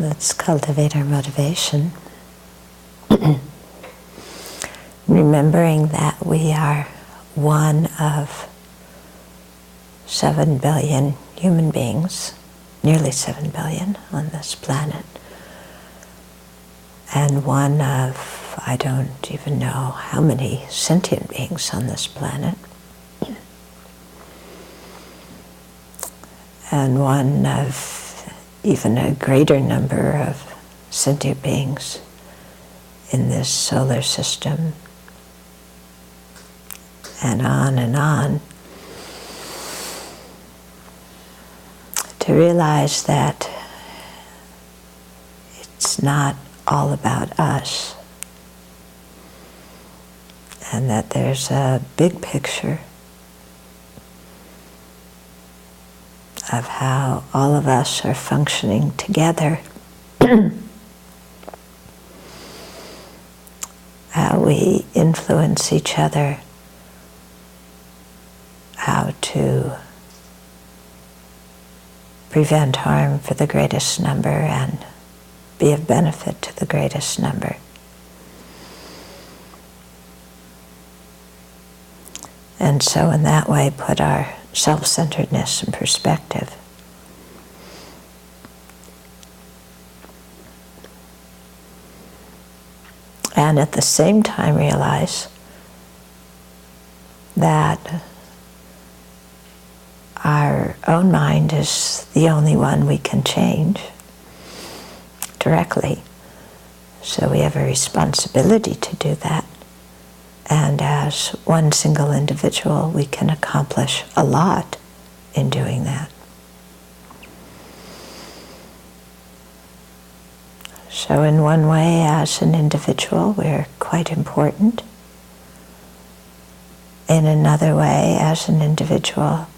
Let's cultivate our motivation. Remembering that we are one of 7 billion human beings, nearly 7 billion on this planet, and one of, I don't even know how many sentient beings on this planet, and one of even a greater number of sentient beings in this solar system, and on and on, to realize that it's not all about us, and that there's a big picture of how all of us are functioning together, how we influence each other, how to prevent harm for the greatest number and be of benefit to the greatest number. And so in that way put our self-centeredness in perspective. And at the same time realize that our own mind is the only one we can change directly. So we have a responsibility to do that. And as one single individual, we can accomplish a lot in doing that. So in one way, as an individual, we're quite important. In another way, as an individual,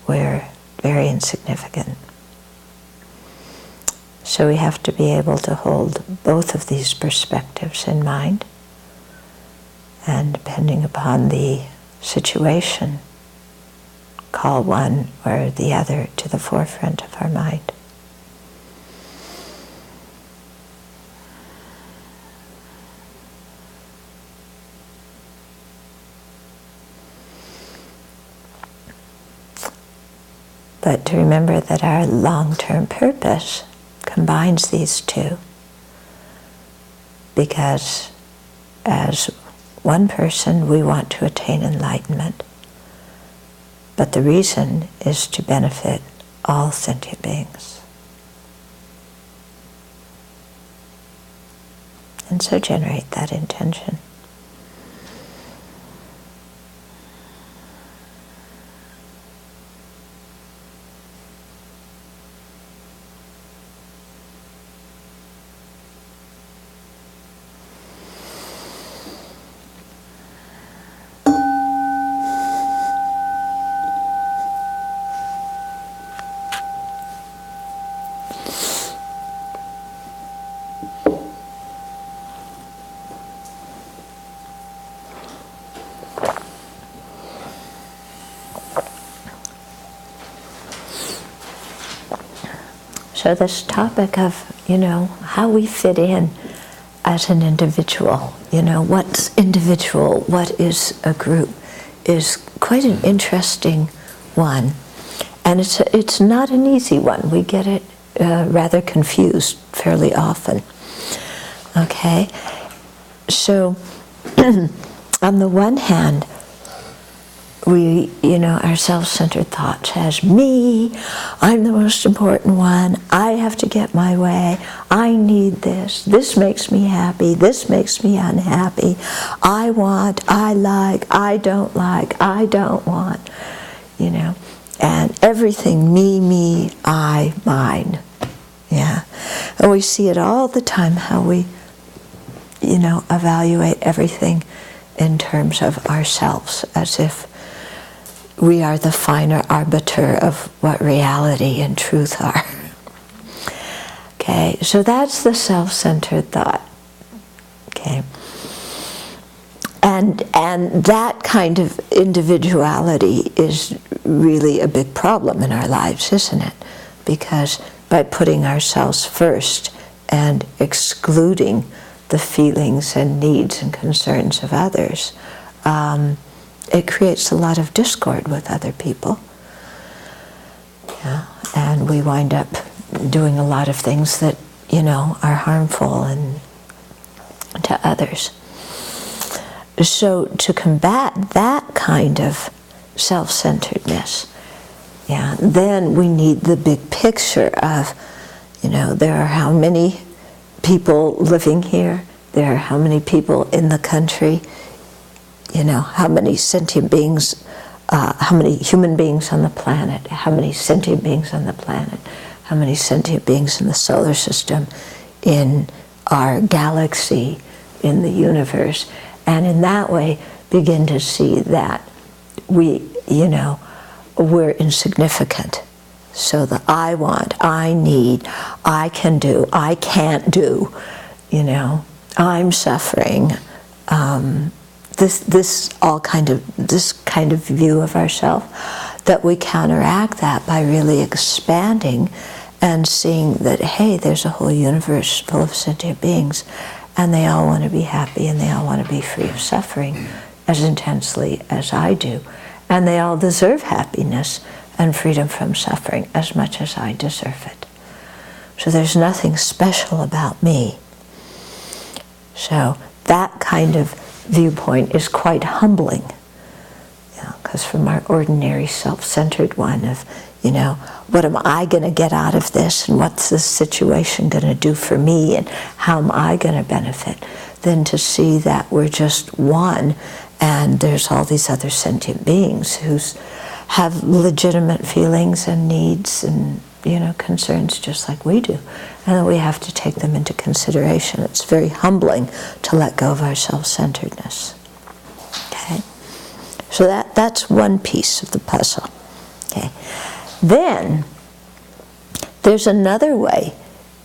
we're very insignificant. So we have to be able to hold both of these perspectives in mind, and depending upon the situation, call one or the other to the forefront of our mind. But to remember that our long-term purpose combines these two, because as one person we want to attain enlightenment, but the reason is to benefit all sentient beings. And so generate that intention. So this topic of, how we fit in as an individual, what's individual, what is a group, is quite an interesting one. And it's not an easy one. We get it rather confused fairly often. Okay? So, on the one hand, we, our self-centered thoughts has me, I'm the most important one, I have to get my way, I need this makes me happy, this makes me unhappy, I want, I like, I don't want, and everything me, I, mine, yeah. And we see it all the time, how we, evaluate everything in terms of ourselves, as if we are the finer arbiter of what reality and truth are. Okay, so that's the self-centered thought. Okay, and that kind of individuality is really a big problem in our lives, isn't it? Because by putting ourselves first and excluding the feelings and needs and concerns of others, it creates a lot of discord with other people. Yeah. And we wind up doing a lot of things that, are harmful and to others. So to combat that kind of self-centeredness, then we need the big picture of, there are how many people living here, there are how many people in the country, how many sentient beings, how many human beings on the planet, how many sentient beings on the planet, how many sentient beings in the solar system, in our galaxy, in the universe, and in that way begin to see that we're insignificant. So the I want, I need, I can do, I can't do, I'm suffering. This kind of view of ourselves, that we counteract that by really expanding and seeing that, hey, there's a whole universe full of sentient beings, and they all want to be happy, and they all want to be free of suffering as intensely as I do, and they all deserve happiness and freedom from suffering as much as I deserve it. So there's nothing special about me. So that kind of viewpoint is quite humbling, because from our ordinary self-centered one of, what am I going to get out of this, and what's this situation going to do for me, and how am I going to benefit, then to see that we're just one, and there's all these other sentient beings who have legitimate feelings and needs and concerns just like we do, and that we have to take them into consideration. It's very humbling to let go of our self-centeredness. Okay, so that's one piece of the puzzle. Okay, then there's another way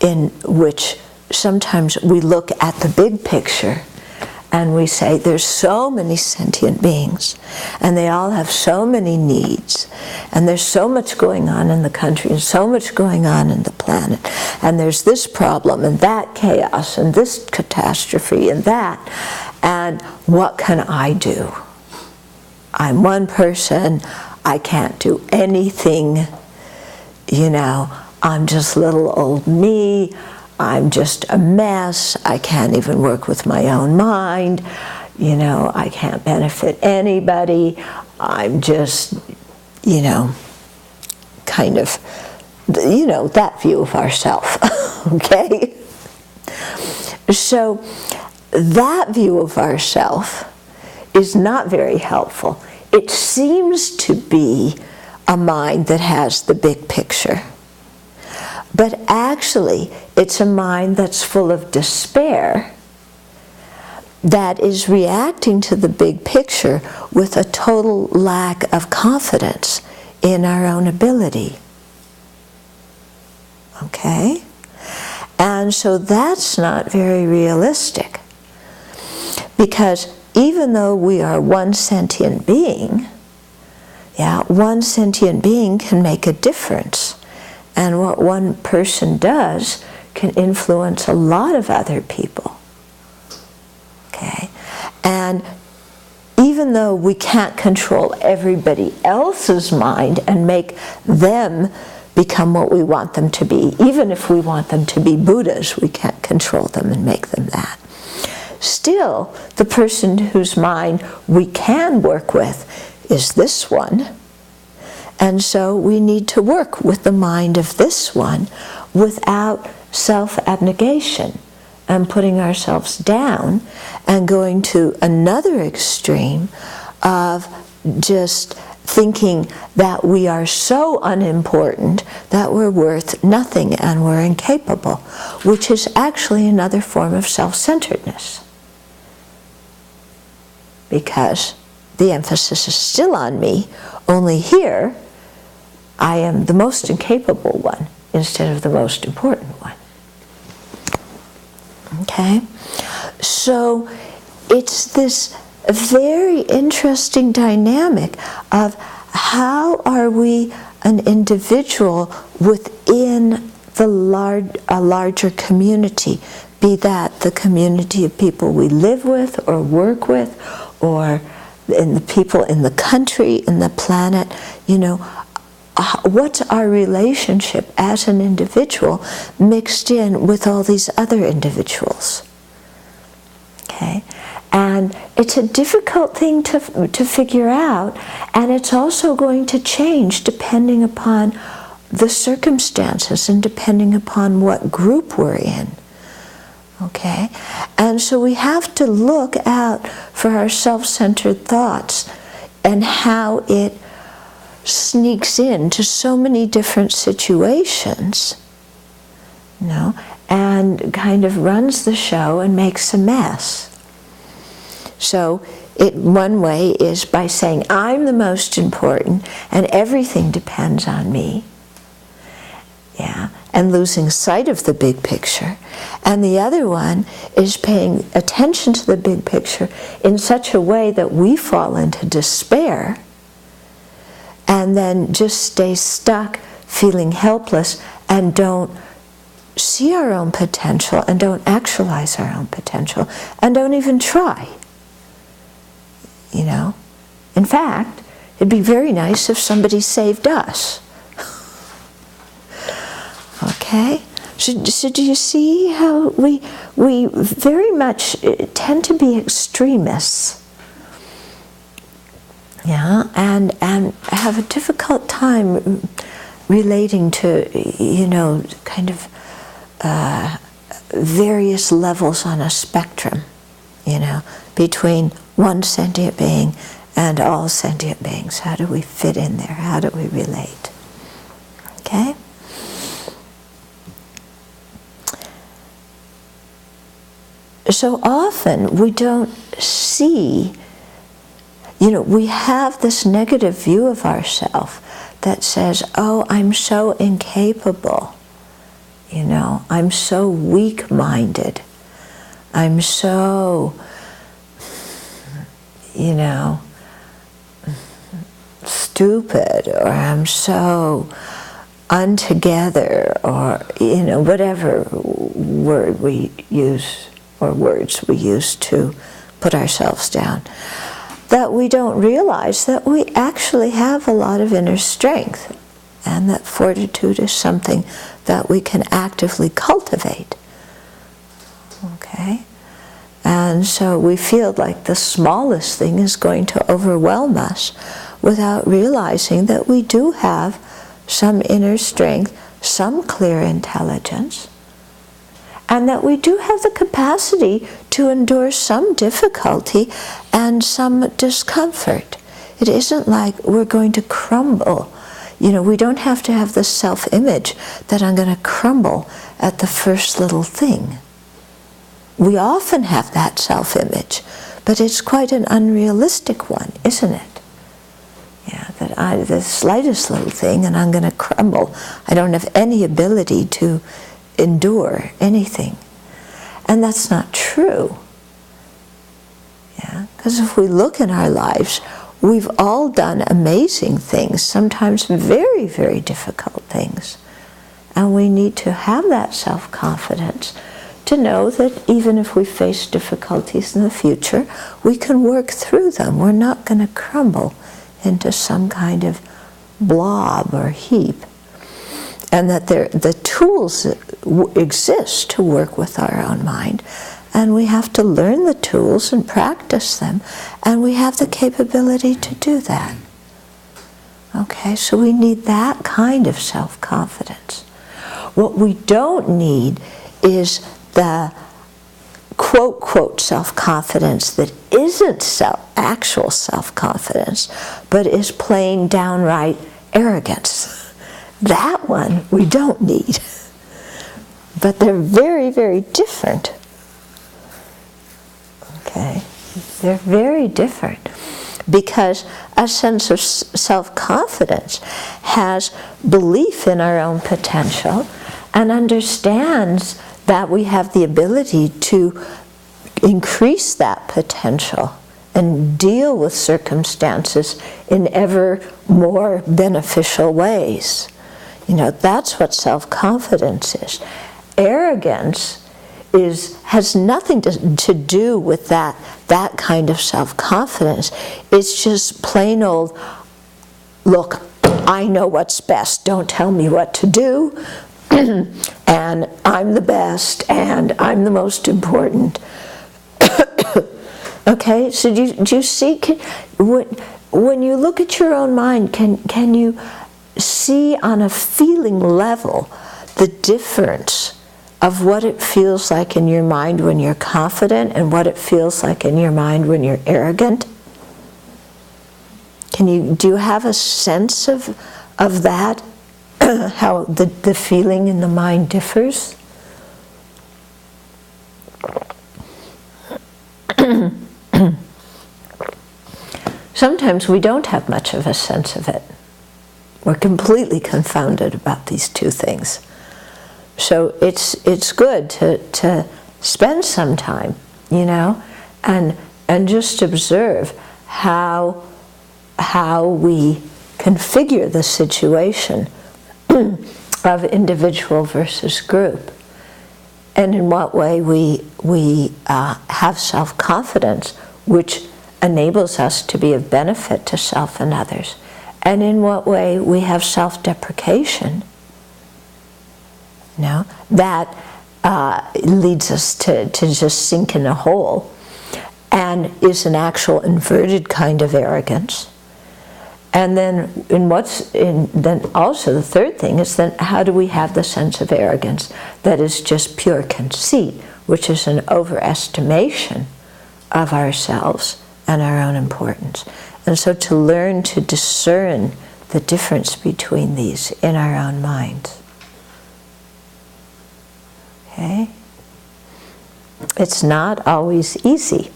in which sometimes we look at the big picture and we say there's so many sentient beings and they all have so many needs, and there's so much going on in the country and so much going on in the planet, and there's this problem and that chaos and this catastrophe and that, and what can I do? I'm one person, I can't do anything, I'm just little old me, I'm just a mess, I can't even work with my own mind, I can't benefit anybody, I'm just, kind of, that view of ourself, okay? So that view of ourself is not very helpful. It seems to be a mind that has the big picture. But actually, it's a mind that's full of despair, that is reacting to the big picture with a total lack of confidence in our own ability. Okay? And so that's not very realistic. Because even though we are one sentient being, one sentient being can make a difference. And what one person does can influence a lot of other people. Okay? And even though we can't control everybody else's mind and make them become what we want them to be, even if we want them to be Buddhas, we can't control them and make them that. Still, the person whose mind we can work with is this one. And so we need to work with the mind of this one without self-abnegation and putting ourselves down and going to another extreme of just thinking that we are so unimportant that we're worth nothing and we're incapable, which is actually another form of self-centeredness. Because the emphasis is still on me, only here I am the most incapable one instead of the most important one. Okay? So it's this very interesting dynamic of how are we an individual within a larger community, be that the community of people we live with or work with, or in the people in the country, in the planet. You know, what's our relationship as an individual mixed in with all these other individuals? Okay? And it's a difficult thing to figure out, and it's also going to change depending upon the circumstances and depending upon what group we're in. Okay? And so we have to look out for our self-centered thoughts and how it sneaks into so many different situations, you know, and kind of runs the show and makes a mess. So one way is by saying, I'm the most important and everything depends on me. Yeah, and losing sight of the big picture. And the other one is paying attention to the big picture in such a way that we fall into despair and then just stay stuck, feeling helpless, and don't see our own potential and don't actualize our own potential and don't even try. You know? In fact, it'd be very nice if somebody saved us. Okay? So do you see how we very much tend to be extremists? Yeah, and have a difficult time relating to, you know, kind of various levels on a spectrum, you know, between one sentient being and all sentient beings. How do we fit in there? How do we relate? Okay? So often we don't see, you know, we have this negative view of ourselves that says, oh, I'm so incapable, you know, I'm so weak-minded, I'm so, you know, stupid, or I'm so untogether, or, you know, whatever word we use, or words we use to put ourselves down, that we don't realize that we actually have a lot of inner strength, and that fortitude is something that we can actively cultivate. Okay? And so we feel like the smallest thing is going to overwhelm us without realizing that we do have some inner strength, some clear intelligence, and that we do have the capacity to endure some difficulty and some discomfort. It isn't like we're going to crumble. You know, we don't have to have the self-image that I'm going to crumble at the first little thing. We often have that self-image, but it's quite an unrealistic one, isn't it? Yeah, that the slightest little thing and I'm going to crumble. I don't have any ability to endure anything. And that's not true. Yeah, because if we look in our lives, we've all done amazing things, sometimes very, very difficult things. And we need to have that self-confidence to know that even if we face difficulties in the future, we can work through them. We're not going to crumble into some kind of blob or heap. And that the tools exist to work with our own mind. And we have to learn the tools and practice them. And we have the capability to do that. Okay, so we need that kind of self-confidence. What we don't need is the quote self-confidence that isn't actual self-confidence, but is plain downright arrogance. That one we don't need. But they're very, very different. Okay? They're very different. Because a sense of self-confidence has belief in our own potential and understands that we have the ability to increase that potential and deal with circumstances in ever more beneficial ways. You know, that's what self-confidence is. Arrogance has nothing to do with that kind of self-confidence. It's just plain old, look, I know what's best, don't tell me what to do, and I'm the best, and I'm the most important. Okay, so do you see, when you look at your own mind, can you see on a feeling level the difference of what it feels like in your mind when you're confident and what it feels like in your mind when you're arrogant? Do you have a sense of that, how the feeling in the mind differs? Sometimes we don't have much of a sense of it. We're completely confounded about these two things. So it's good to spend some time, you know, and just observe how we configure the situation of individual versus group, and in what way we have self-confidence, which enables us to be of benefit to self and others, and in what way we have self-deprecation, you know, that leads us to just sink in a hole, and is an actual inverted kind of arrogance. And then then also the third thing is, then how do we have the sense of arrogance that is just pure conceit, which is an overestimation of ourselves and our own importance. And so to learn to discern the difference between these in our own minds. Okay? It's not always easy.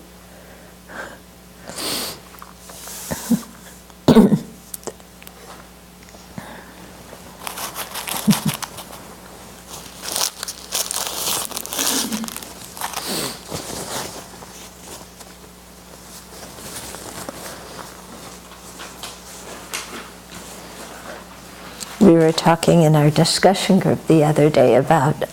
We were talking in our discussion group the other day about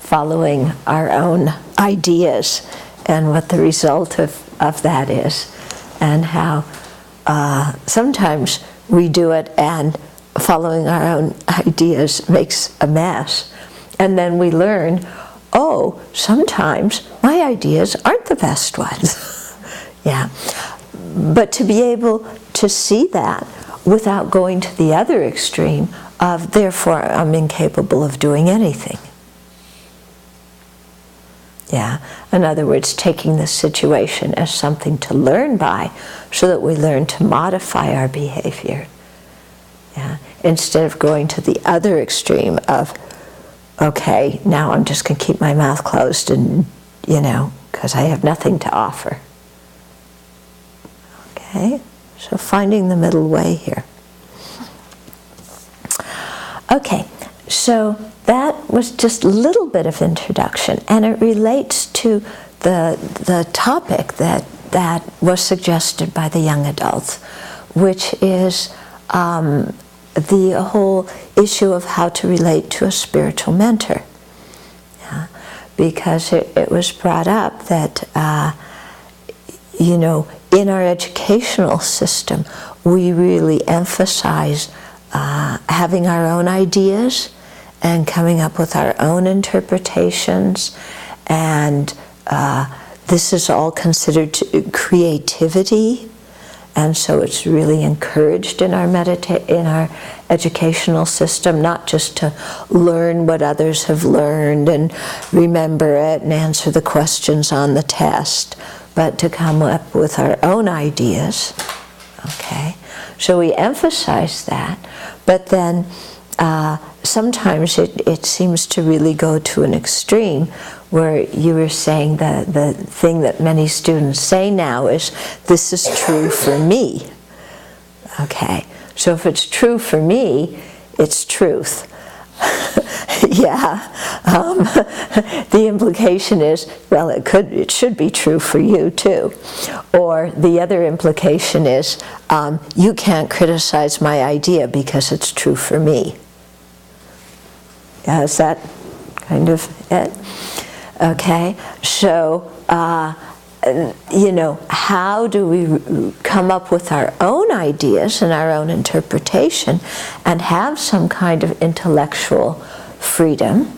following our own ideas and what the result of that is, and how sometimes we do it and following our own ideas makes a mess. And then we learn, oh, sometimes my ideas aren't the best ones. Yeah. But to be able to see that without going to the other extreme of, therefore, I'm incapable of doing anything. Yeah. In other words, taking the situation as something to learn by, so that we learn to modify our behavior. Yeah. Instead of going to the other extreme of, okay, now I'm just going to keep my mouth closed and, you know, because I have nothing to offer. Okay? So finding the middle way here. Okay, so that was just a little bit of introduction, and it relates to the topic that was suggested by the young adults, which is the whole issue of how to relate to a spiritual mentor. Yeah? Because it was brought up that, you know, in our educational system, we really emphasize having our own ideas and coming up with our own interpretations, and this is all considered creativity, and so it's really encouraged in our educational system, not just to learn what others have learned and remember it and answer the questions on the test, but to come up with our own ideas. Okay, so we emphasize that, but then sometimes it seems to really go to an extreme, where you were saying the thing that many students say now is, this is true for me. Okay, so if it's true for me, it's truth. Yeah, the implication is, well, it should be true for you too. Or the other implication is, you can't criticize my idea because it's true for me. Yeah, is that kind of it? Okay, so you know, how do we come up with our own ideas and our own interpretation and have some kind of intellectual freedom,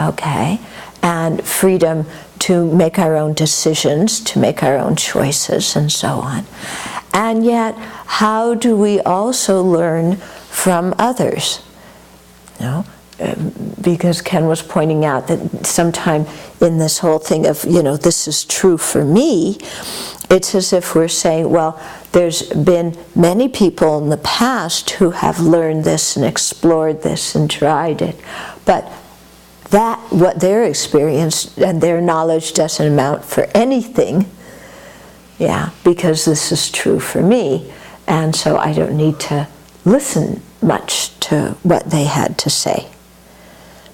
okay, and freedom to make our own decisions, to make our own choices, and so on. And yet, how do we also learn from others? You know, because Ken was pointing out that sometime in this whole thing of, you know, this is true for me, it's as if we're saying, well, there's been many people in the past who have learned this and explored this and tried it, but that, what their experience and their knowledge doesn't amount for anything, yeah, because this is true for me, and so I don't need to listen much to what they had to say.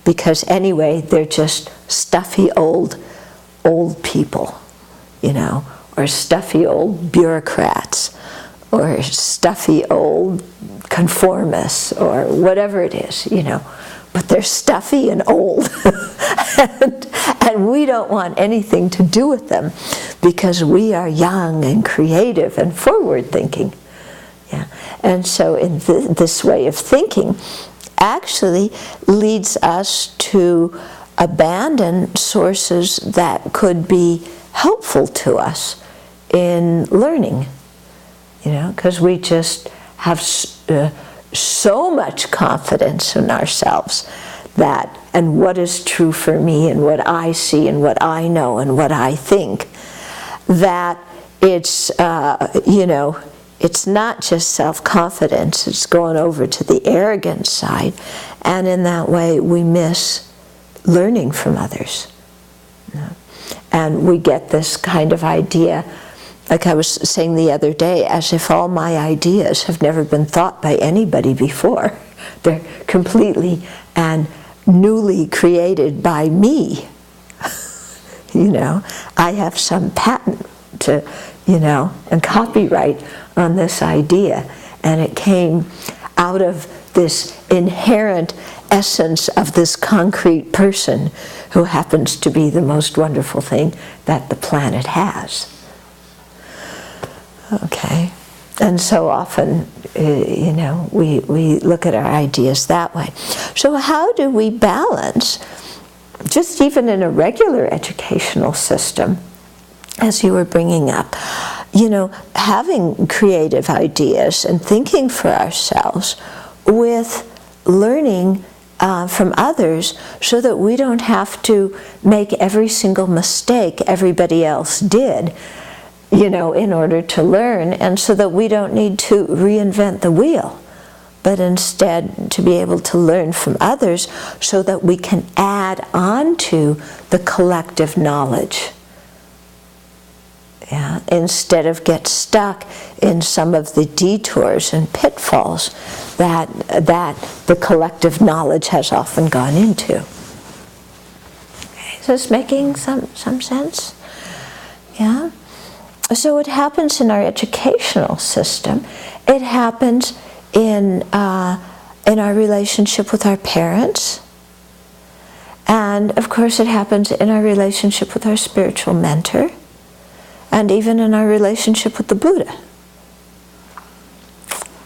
Because anyway, they're just stuffy old people, you know, or stuffy old bureaucrats, or stuffy old conformists, or whatever it is, you know. But they're stuffy and old, and we don't want anything to do with them, because we are young and creative and forward-thinking. Yeah. And so in this way of thinking actually leads us to abandon sources that could be helpful to us in learning, you know, because we just have so much confidence in ourselves that, and what is true for me, and what I see, and what I know, and what I think, that it's, you know, it's not just self-confidence, it's going over to the arrogant side, and in that way we miss learning from others. You know? And we get this kind of idea, like I was saying the other day, as if all my ideas have never been thought by anybody before. They're completely and newly created by me. You know, I have some patent to, you know, and copyright on this idea, and it came out of this inherent essence of this concrete person who happens to be the most wonderful thing that the planet has. Okay, and so often, you know, we look at our ideas that way. So how do we balance, just even in a regular educational system, as you were bringing up, you know, having creative ideas and thinking for ourselves with learning from others, so that we don't have to make every single mistake everybody else did, you know, in order to learn, and so that we don't need to reinvent the wheel, but instead to be able to learn from others so that we can add on to the collective knowledge. Yeah, instead of get stuck in some of the detours and pitfalls that the collective knowledge has often gone into. Okay, is this making some sense? Yeah. So it happens in our educational system. It happens in our relationship with our parents, and of course it happens in our relationship with our spiritual mentor, and even in our relationship with the Buddha.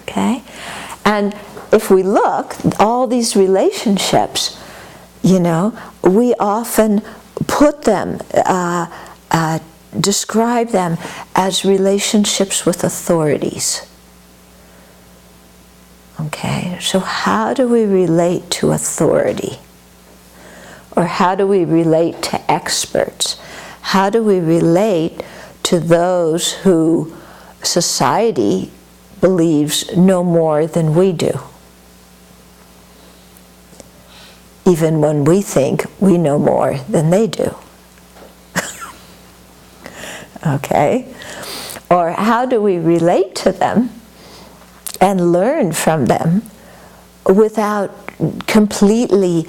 Okay? And if we look, all these relationships, you know, we often put them, describe them as relationships with authorities. Okay? So how do we relate to authority? Or how do we relate to experts? How do we relate to those who society believes know more than we do, even when we think we know more than they do? Okay? Or how do we relate to them and learn from them without completely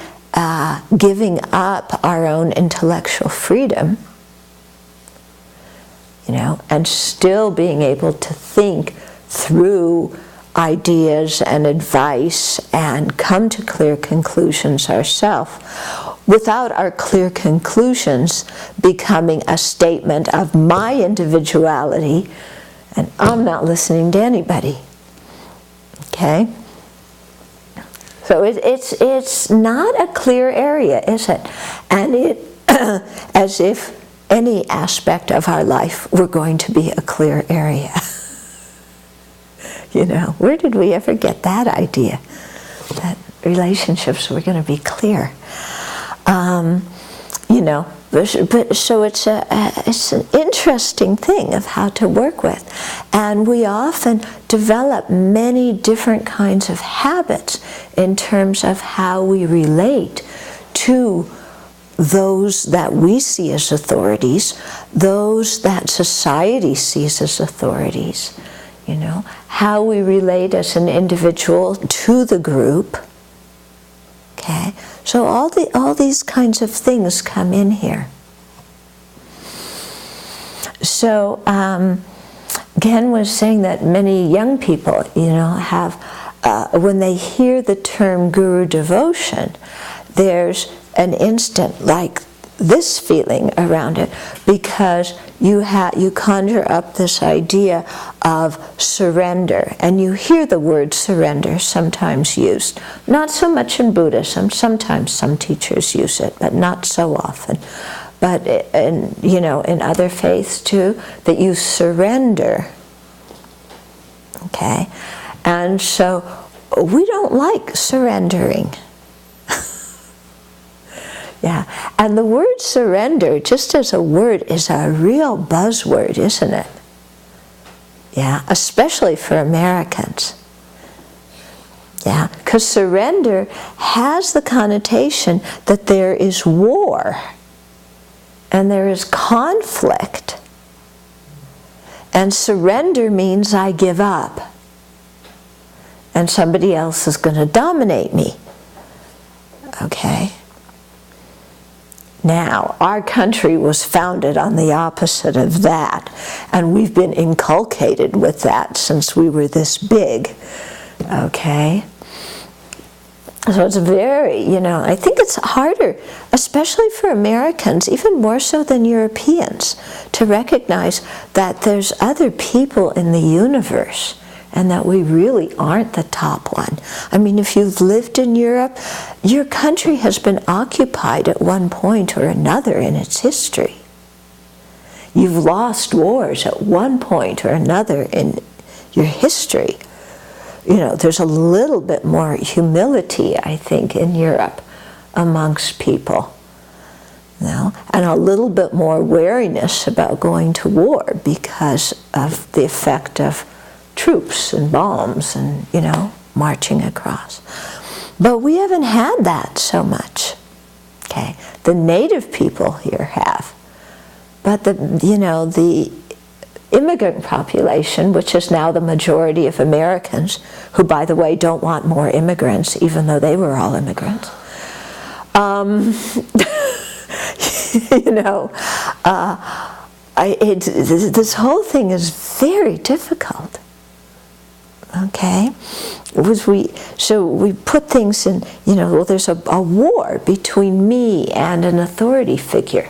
giving up our own intellectual freedom, you know, and still being able to think through ideas and advice and come to clear conclusions ourselves without our clear conclusions becoming a statement of my individuality and I'm not listening to anybody. Okay? So it's not a clear area, is it? And it, as if any aspect of our life were going to be a clear area. You know, where did we ever get that idea? That relationships were going to be clear. You know, but so it's an interesting thing of how to work with. And we often develop many different kinds of habits in terms of how we relate to those that we see as authorities, those that society sees as authorities, you know, how we relate as an individual to the group. Okay, so all these kinds of things come in here. So Ken was saying that many young people, you know, have when they hear the term guru devotion, there's an instant like this feeling around it, because you conjure up this idea of surrender, and you hear the word surrender sometimes used. Not so much in Buddhism. Sometimes some teachers use it, but not so often. But in, you know, in other faiths too, that you surrender. Okay, and so we don't like surrendering. Yeah, and the word surrender, just as a word, is a real buzzword, isn't it? Yeah, especially for Americans. Yeah, because surrender has the connotation that there is war and there is conflict. And surrender means I give up and somebody else is going to dominate me. Okay? Now, our country was founded on the opposite of that, and we've been inculcated with that since we were this big, okay? So it's very, you know, I think it's harder, especially for Americans, even more so than Europeans, to recognize that there's other people in the universe and that we really aren't the top one. I mean, if you've lived in Europe, your country has been occupied at one point or another in its history. You've lost wars at one point or another in your history. You know, there's a little bit more humility, I think, in Europe amongst people. You know, and a little bit more wariness about going to war because of the effect of troops and bombs and, you know, marching across. But we haven't had that so much. Okay, the native people here have. But the, you know, the immigrant population, which is now the majority of Americans, who, by the way, don't want more immigrants, even though they were all immigrants. You know, this whole thing is very difficult. Okay, so we put things in, you know, well, there's a war between me and an authority figure.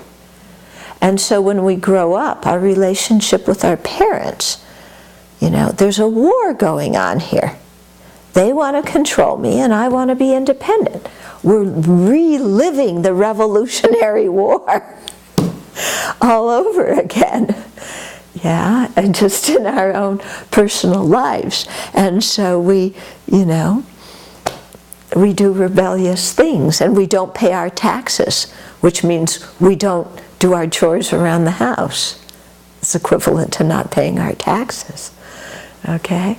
And so when we grow up, our relationship with our parents, you know, there's a war going on here. They want to control me and I want to be independent. We're reliving the Revolutionary War all over again. Yeah, and just in our own personal lives. And so we, you know, we do rebellious things and we don't pay our taxes, which means we don't do our chores around the house. It's equivalent to not paying our taxes. Okay?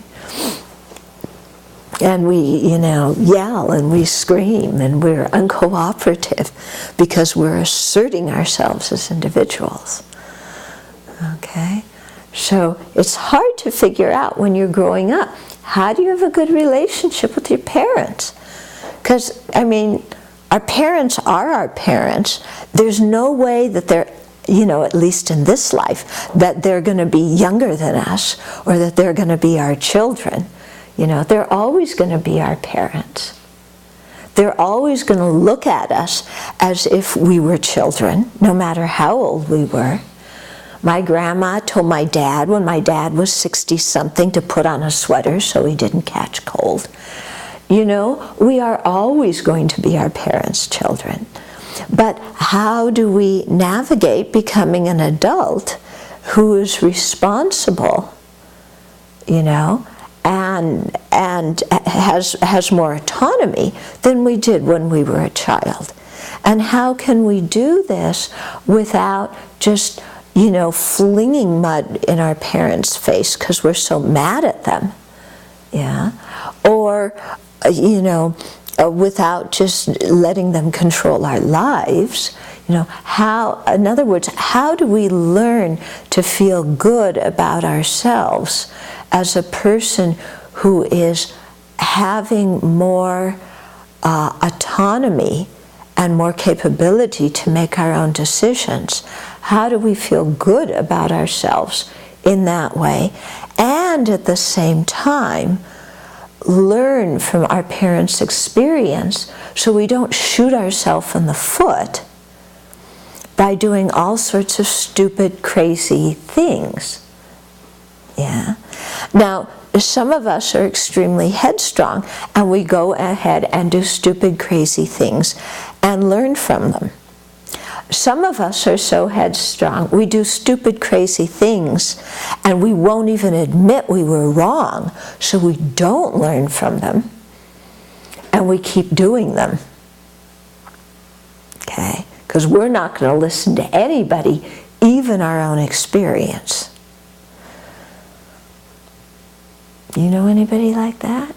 And we, you know, yell and we scream and we're uncooperative because we're asserting ourselves as individuals. Okay? So it's hard to figure out when you're growing up, how do you have a good relationship with your parents? Because, I mean, our parents are our parents. There's no way that they're, you know, at least in this life, that they're going to be younger than us or that they're going to be our children. You know, they're always going to be our parents. They're always going to look at us as if we were children, no matter how old we were. My grandma told my dad when my dad was 60-something to put on a sweater so he didn't catch cold. You know, we are always going to be our parents' children. But how do we navigate becoming an adult who is responsible, you know, and has more autonomy than we did when we were a child? And how can we do this without just, you know, flinging mud in our parents' face because we're so mad at them? Yeah. Or, you know, without just letting them control our lives. You know, how, in other words, how do we learn to feel good about ourselves as a person who is having more autonomy and more capability to make our own decisions? How do we feel good about ourselves in that way? And at the same time, learn from our parents' experience so we don't shoot ourselves in the foot by doing all sorts of stupid, crazy things. Yeah. Now, some of us are extremely headstrong and we go ahead and do stupid, crazy things and learn from them. Some of us are so headstrong, we do stupid, crazy things and we won't even admit we were wrong, so we don't learn from them and we keep doing them. Okay? Because we're not going to listen to anybody, even our own experience. You know anybody like that?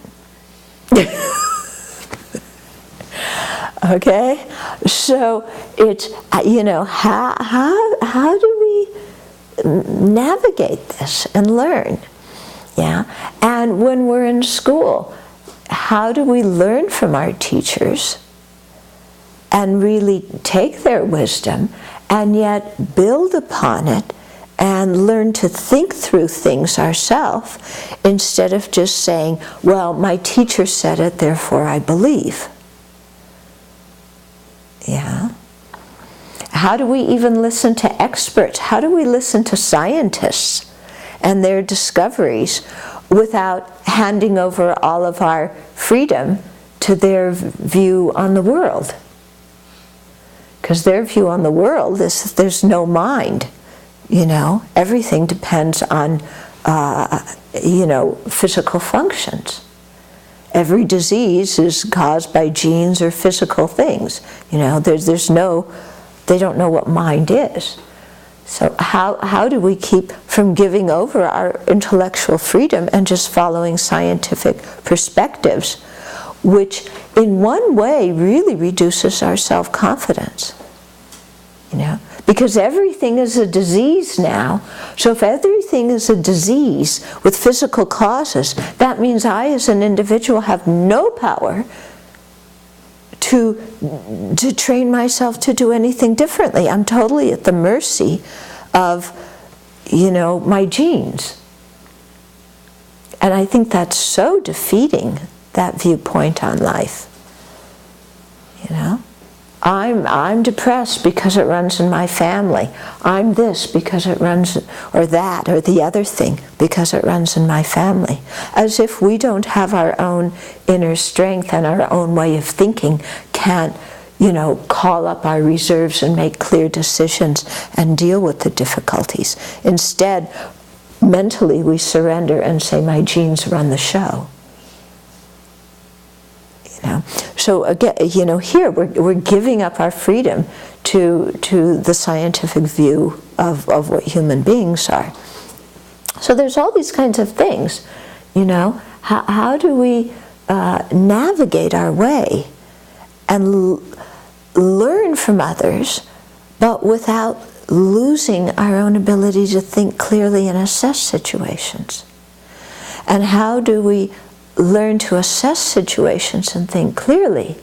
Okay, so it's, you know, how do we navigate this and learn? Yeah, and when we're in school, how do we learn from our teachers and really take their wisdom and yet build upon it and learn to think through things ourselves instead of just saying, well, my teacher said it, therefore I believe. Yeah. How do we even listen to experts? How do we listen to scientists and their discoveries without handing over all of our freedom to their view on the world? Because their view on the world is there's no mind. You know, everything depends on, you know, physical functions. Every disease is caused by genes or physical things. You know, there's no, they don't know what mind is. So how do we keep from giving over our intellectual freedom and just following scientific perspectives, which in one way really reduces our self-confidence? You know, because everything is a disease now. So if everything is a disease with physical causes, that means I as an individual have no power to train myself to do anything differently. I'm totally at the mercy of, you know, my genes. And I think that's so defeating, that viewpoint on life. You know? I'm depressed because it runs in my family. I'm this because it runs, or that, or the other thing because it runs in my family. As if we don't have our own inner strength and our own way of thinking, can't, you know, call up our reserves and make clear decisions and deal with the difficulties. Instead, mentally we surrender and say, my genes run the show. So again, you know, here we're giving up our freedom to the scientific view of what human beings are. So there's all these kinds of things, you know. How do we navigate our way and learn from others, but without losing our own ability to think clearly and assess situations? And how do we learn to assess situations and think clearly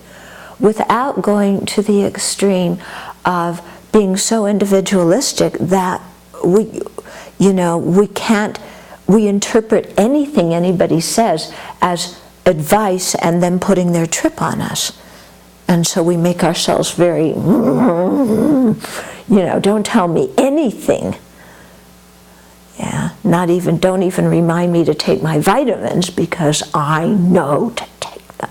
without going to the extreme of being so individualistic that we can't we interpret anything anybody says as advice and them putting their trip on us. And so we make ourselves very, don't tell me anything. Yeah, don't even remind me to take my vitamins because I know to take them.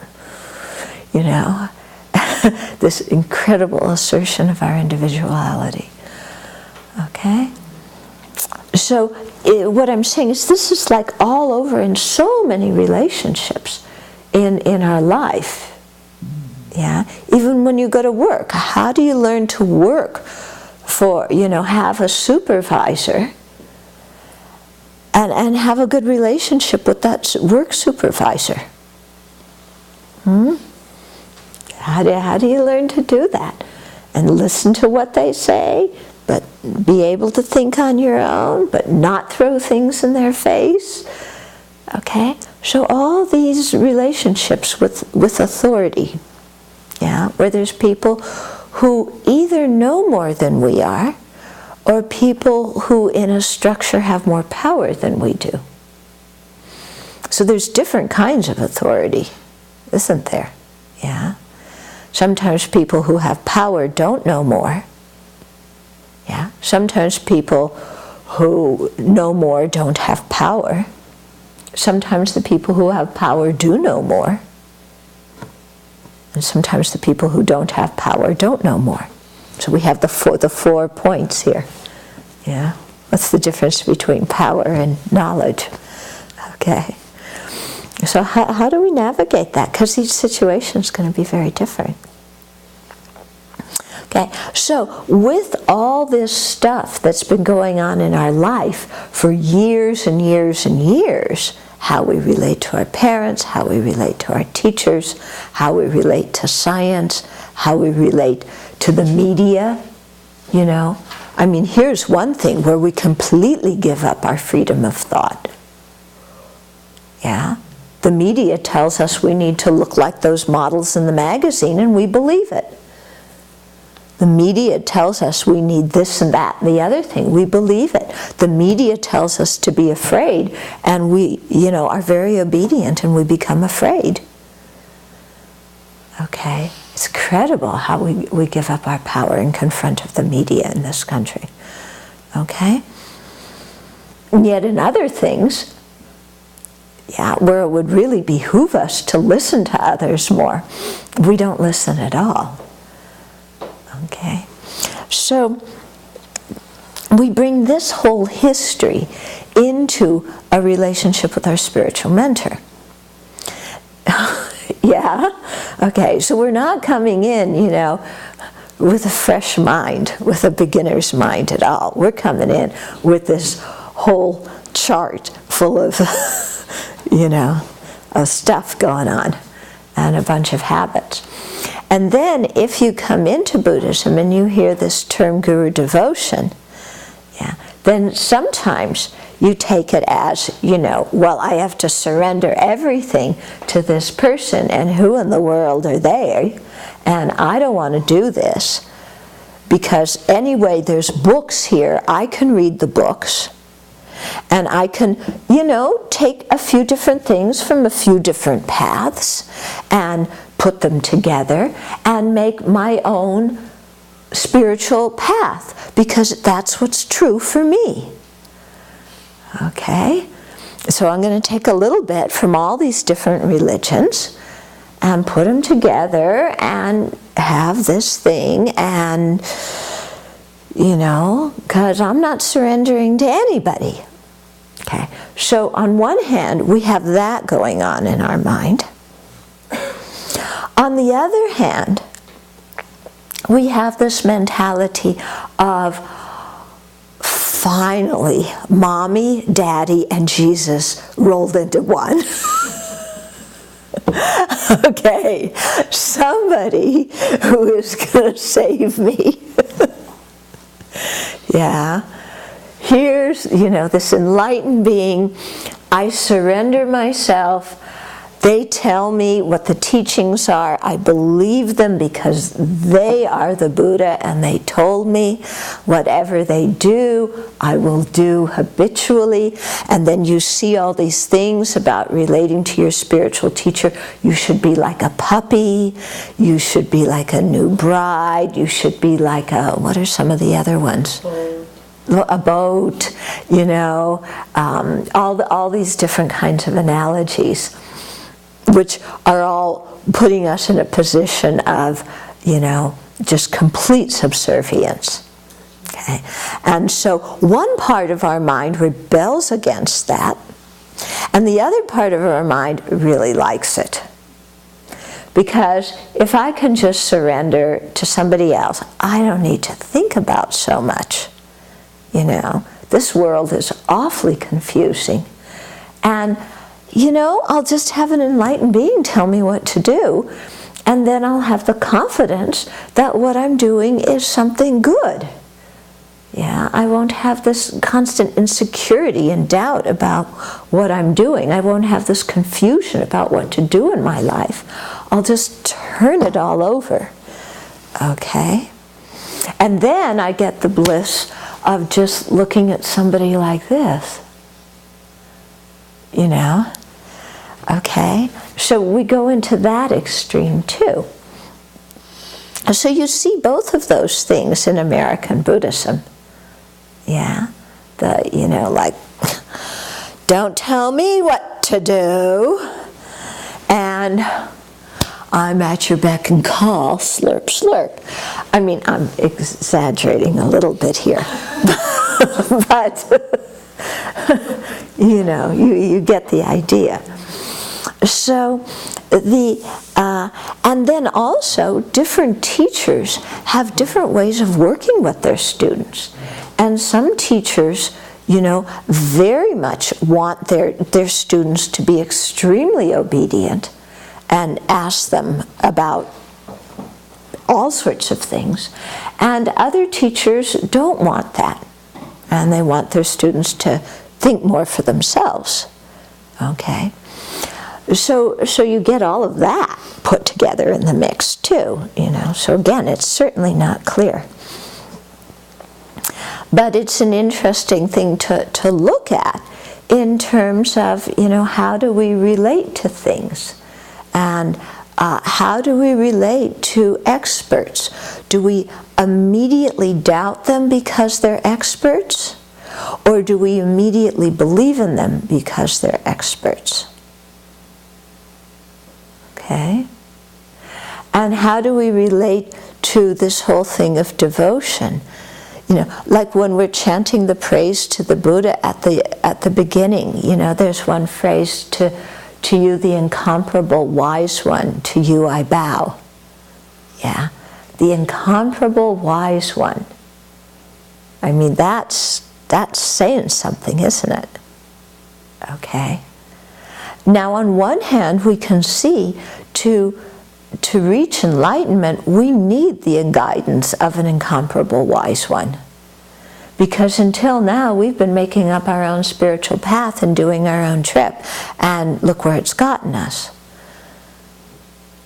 This incredible assertion of our individuality. Okay? So what I'm saying is this is like all over in so many relationships in our life. Yeah, even when you go to work, how do you learn to work for, have a supervisor and have a good relationship with that work supervisor? How do you learn to do that? And listen to what they say, but be able to think on your own, but not throw things in their face. Okay? So all these relationships with authority, yeah, where there's people who either know more than we are, or people who in a structure have more power than we do. So there's different kinds of authority, isn't there? Yeah. Sometimes people who have power don't know more. Yeah. Sometimes people who know more don't have power. Sometimes the people who have power do know more. And sometimes the people who don't have power don't know more. So we have the 4 points here. Yeah. What's the difference between power and knowledge? Okay. So how do we navigate that? Because each situation is going to be very different. Okay. So with all this stuff that's been going on in our life for years and years and years, how we relate to our parents, how we relate to our teachers, how we relate to science, how we relate to the media, I mean, here's one thing where we completely give up our freedom of thought. Yeah? The media tells us we need to look like those models in the magazine, and we believe it. The media tells us we need this and that and the other thing. We believe it. The media tells us to be afraid, and we, are very obedient, and we become afraid. Okay? It's incredible how we give up our power in confront of the media in this country. Okay? And yet in other things, yeah, where it would really behoove us to listen to others more, we don't listen at all. Okay? So we bring this whole history into a relationship with our spiritual mentor. Yeah? Okay, so we're not coming in, with a fresh mind, with a beginner's mind at all. We're coming in with this whole chart full of, of stuff going on and a bunch of habits. And then if you come into Buddhism and you hear this term guru devotion, yeah, then sometimes you take it as, well, I have to surrender everything to this person, and who in the world are they? And I don't want to do this, because anyway, there's books here. I can read the books, and I can, take a few different things from a few different paths and put them together and make my own spiritual path, because that's what's true for me. Okay? So I'm going to take a little bit from all these different religions and put them together and have this thing, and, because I'm not surrendering to anybody. Okay? So on one hand, we have that going on in our mind. On the other hand, we have this mentality of, finally, Mommy, Daddy, and Jesus rolled into one. Okay, somebody who is going to save me. Yeah. Here's, this enlightened being. I surrender myself. They tell me what the teachings are. I believe them because they are the Buddha, and they told me whatever they do, I will do habitually. And then you see all these things about relating to your spiritual teacher. You should be like a puppy. You should be like a new bride. You should be like a, what are some of the other ones? A boat, you know, all these different kinds of analogies, which are all putting us in a position of, you know, just complete subservience. Okay? And so one part of our mind rebels against that, and the other part of our mind really likes it. Because if I can just surrender to somebody else, I don't need to think about so much. You know, this world is awfully confusing. And you know, I'll just have an enlightened being tell me what to do, and then I'll have the confidence that what I'm doing is something good. Yeah, I won't have this constant insecurity and doubt about what I'm doing. I won't have this confusion about what to do in my life. I'll just turn it all over. Okay? And then I get the bliss of just looking at somebody like this. You know? Okay? So we go into that extreme too. So you see both of those things in American Buddhism. Yeah? You know, like, don't tell me what to do, and I'm at your beck and call, slurp, slurp. I mean, I'm exaggerating a little bit here. But, you know, you get the idea. So, and then also, different teachers have different ways of working with their students. And some teachers, you know, very much want their students to be extremely obedient and ask them about all sorts of things. And other teachers don't want that. And they want their students to think more for themselves. Okay? So you get all of that put together in the mix too, you know. So again, it's certainly not clear. But it's an interesting thing to look at in terms of, you know, how do we relate to things? And how do we relate to experts? Do we immediately doubt them because they're experts? Or do we immediately believe in them because they're experts? Okay? And how do we relate to this whole thing of devotion? You know, like when we're chanting the praise to the Buddha at the beginning, you know, there's one phrase, to you the incomparable wise one, to you I bow. Yeah, the incomparable wise one. I mean, that's saying something, isn't it? Okay. Now, on one hand, we can see to reach enlightenment, we need the guidance of an incomparable wise one. Because until now, we've been making up our own spiritual path and doing our own trip. And look where it's gotten us.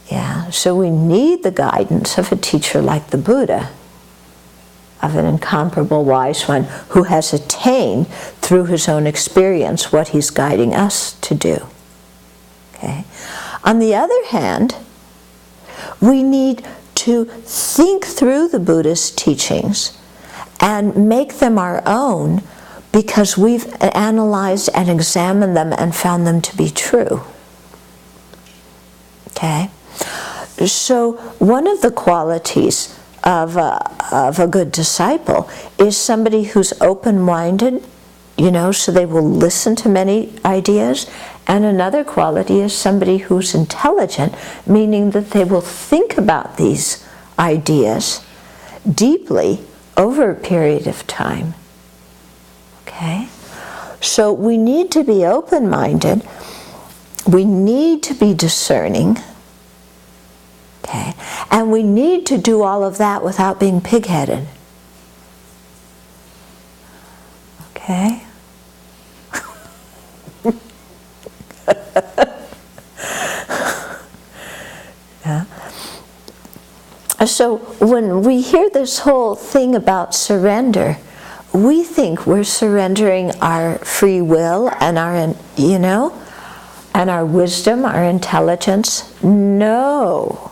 Yeah, so we need the guidance of a teacher like the Buddha, of an incomparable wise one who has attained through his own experience what he's guiding us to do. Okay. On the other hand, we need to think through the Buddha's teachings and make them our own because we've analyzed and examined them and found them to be true. Okay? So one of the qualities of a good disciple is somebody who's open-minded, you know, so they will listen to many ideas. And another quality is somebody who's intelligent, meaning that they will think about these ideas deeply over a period of time. Okay? So we need to be open-minded. We need to be discerning. Okay? And we need to do all of that without being pig-headed. Okay? So when we hear this whole thing about surrender, we think we're surrendering our free will and our, and our wisdom, our intelligence. No,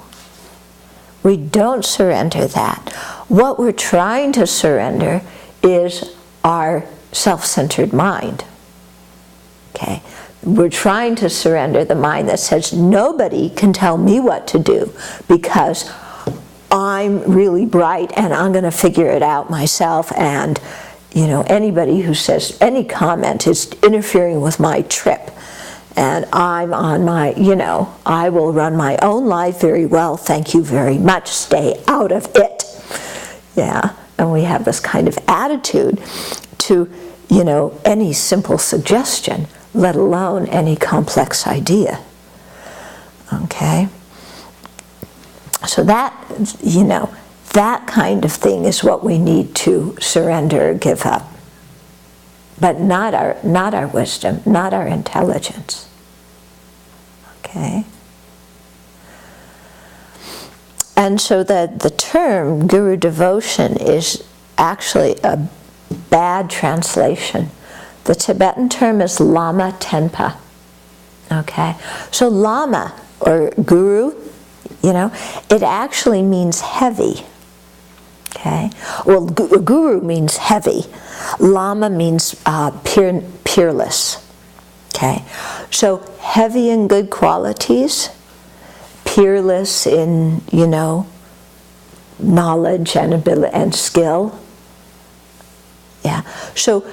we don't surrender that. What we're trying to surrender is our self-centered mind. Okay? We're trying to surrender the mind that says nobody can tell me what to do because I'm really bright and I'm going to figure it out myself, and anybody who says any comment is interfering with my trip, and I'm on my, I will run my own life very well, thank you very much, stay out of it. Yeah, and we have this kind of attitude to, any simple suggestion, let alone any complex idea. Okay? So that, that kind of thing is what we need to surrender or give up. But not our wisdom, not our intelligence. Okay? And so the term guru devotion is actually a bad translation. The Tibetan term is Lama Tenpa. Okay? So Lama, or guru, it actually means heavy. Okay? Well, guru means heavy. Lama means peerless. Okay? So heavy in good qualities, peerless in, knowledge and ability and skill. Yeah. So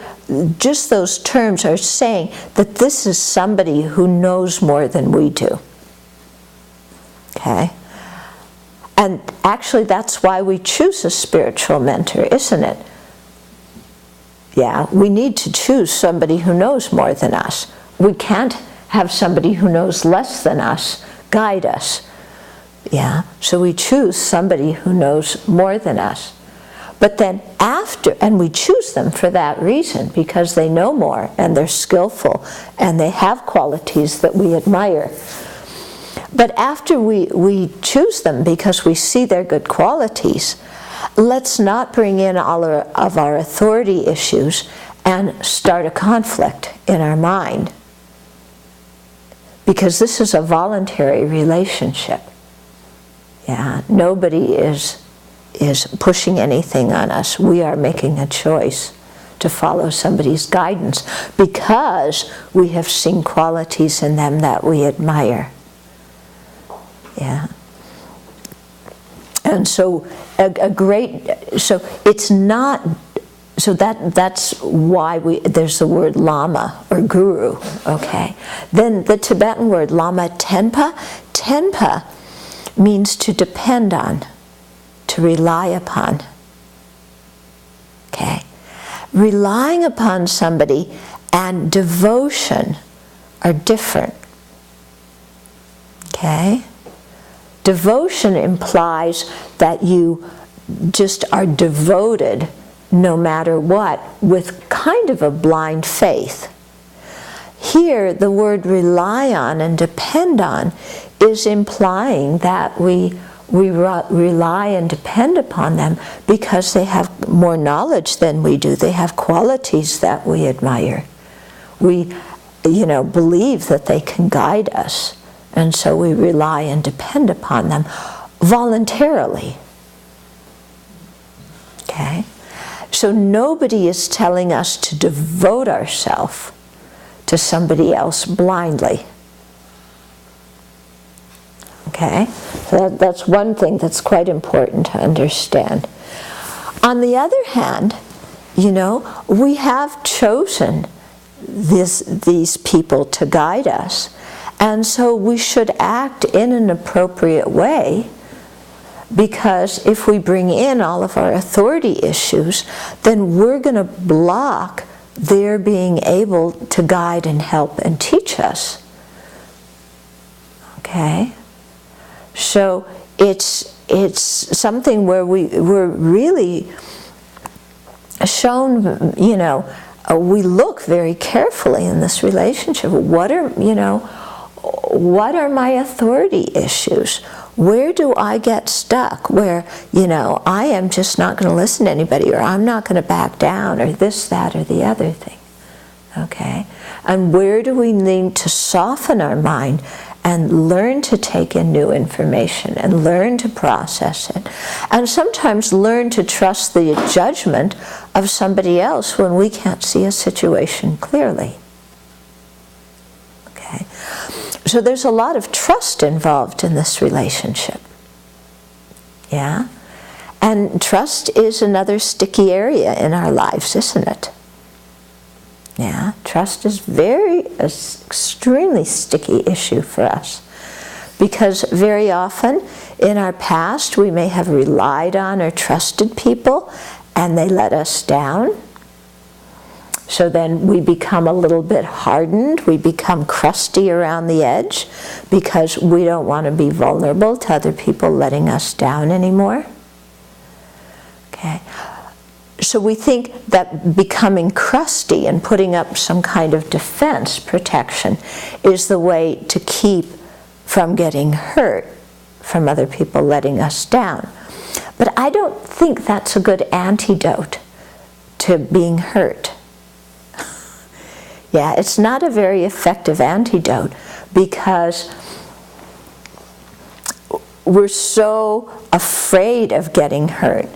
just those terms are saying that this is somebody who knows more than we do. Okay? And actually that's why we choose a spiritual mentor, isn't it? Yeah, we need to choose somebody who knows more than us. We can't have somebody who knows less than us guide us. Yeah, so we choose somebody who knows more than us. But then after, and we choose them for that reason, because they know more and they're skillful and they have qualities that we admire. But after we choose them because we see their good qualities, let's not bring in all of our authority issues and start a conflict in our mind. Because this is a voluntary relationship. Yeah, nobody is pushing anything on us. We are making a choice to follow somebody's guidance because we have seen qualities in them that we admire. Yeah. And so so it's not, so that's why there's the word lama or guru, okay? Then the Tibetan word lama tenpa, tenpa means to depend on, to rely upon. Okay? Relying upon somebody and devotion are different. Okay? Devotion implies that you just are devoted no matter what, with kind of a blind faith. Here, the word rely on and depend on is implying that we rely and depend upon them because they have more knowledge than we do. They have qualities that we admire. We, believe that they can guide us, and so we rely and depend upon them voluntarily. Okay? So nobody is telling us to devote ourselves to somebody else blindly. Okay? So that's one thing that's quite important to understand. On the other hand, we have chosen these people to guide us, and so we should act in an appropriate way, because if we bring in all of our authority issues, then we're going to block their being able to guide and help and teach us. Okay? So it's something where we're really shown, we look very carefully in this relationship. What are, what are my authority issues? Where do I get stuck? Where, I am just not going to listen to anybody, or I'm not going to back down, or this, that, or the other thing. Okay? And where do we need to soften our mind and learn to take in new information and learn to process it? And sometimes learn to trust the judgment of somebody else when we can't see a situation clearly. Okay? So there's a lot of trust involved in this relationship. Yeah? And trust is another sticky area in our lives, isn't it? Yeah, trust is extremely sticky issue for us, because very often in our past we may have relied on or trusted people and they let us down. So then we become a little bit hardened, we become crusty around the edge because we don't want to be vulnerable to other people letting us down anymore. Okay. So we think that becoming crusty and putting up some kind of defense protection is the way to keep from getting hurt from other people letting us down. But I don't think that's a good antidote to being hurt. Yeah, it's not a very effective antidote, because we're so afraid of getting hurt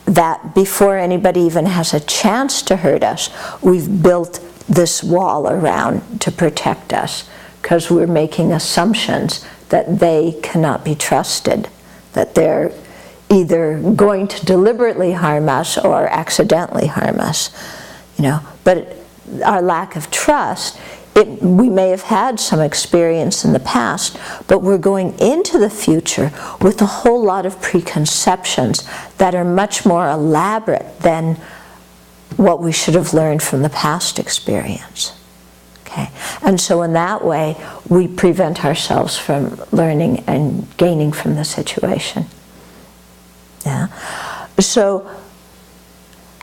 that before anybody even has a chance to hurt us, we've built this wall around to protect us, because we're making assumptions that they cannot be trusted, that they're either going to deliberately harm us or accidentally harm us. But our lack of trust, we may have had some experience in the past, but we're going into the future with a whole lot of preconceptions that are much more elaborate than what we should have learned from the past experience. Okay? And so in that way, we prevent ourselves from learning and gaining from the situation. Yeah? So,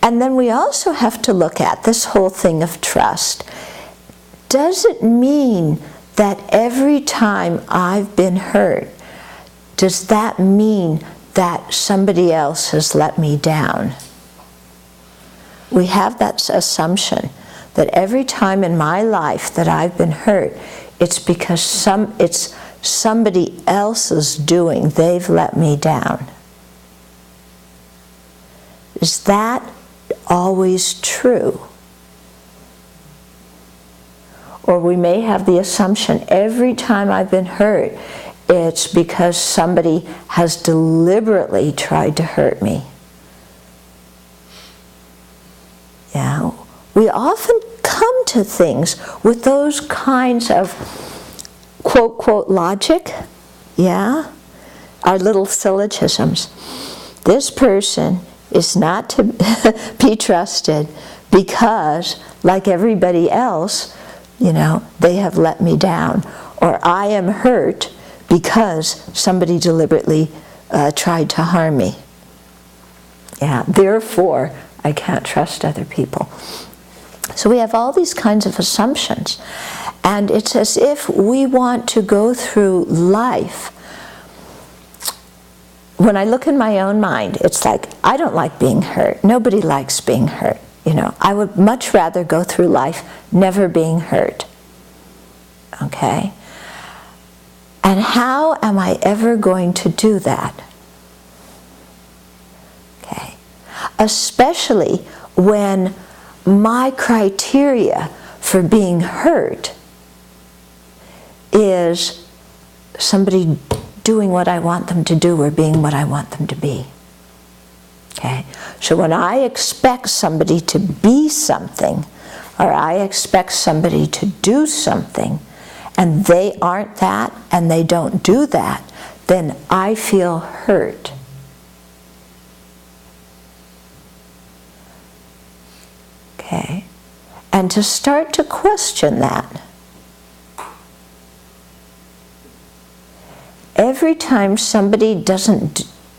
and then we also have to look at this whole thing of trust. Does it mean that every time I've been hurt, does that mean that somebody else has let me down? We have that assumption that every time in my life that I've been hurt, it's because it's somebody else's doing. They've let me down. Is that always true? Or we may have the assumption every time I've been hurt, it's because somebody has deliberately tried to hurt me. Yeah, we often come to things with those kinds of quote, quote, logic. Yeah, our little syllogisms. This person is not to be trusted because, like everybody else, they have let me down. Or I am hurt because somebody deliberately tried to harm me. Yeah, therefore, I can't trust other people. So we have all these kinds of assumptions. And it's as if we want to go through life. When I look in my own mind, it's like, I don't like being hurt. Nobody likes being hurt. I would much rather go through life never being hurt. Okay? And how am I ever going to do that? Okay? Especially when my criteria for being hurt is somebody doing what I want them to do or being what I want them to be. Okay? So when I expect somebody to be something, or I expect somebody to do something, and they aren't that, and they don't do that, then I feel hurt. Okay? And to start to question that. Every time somebody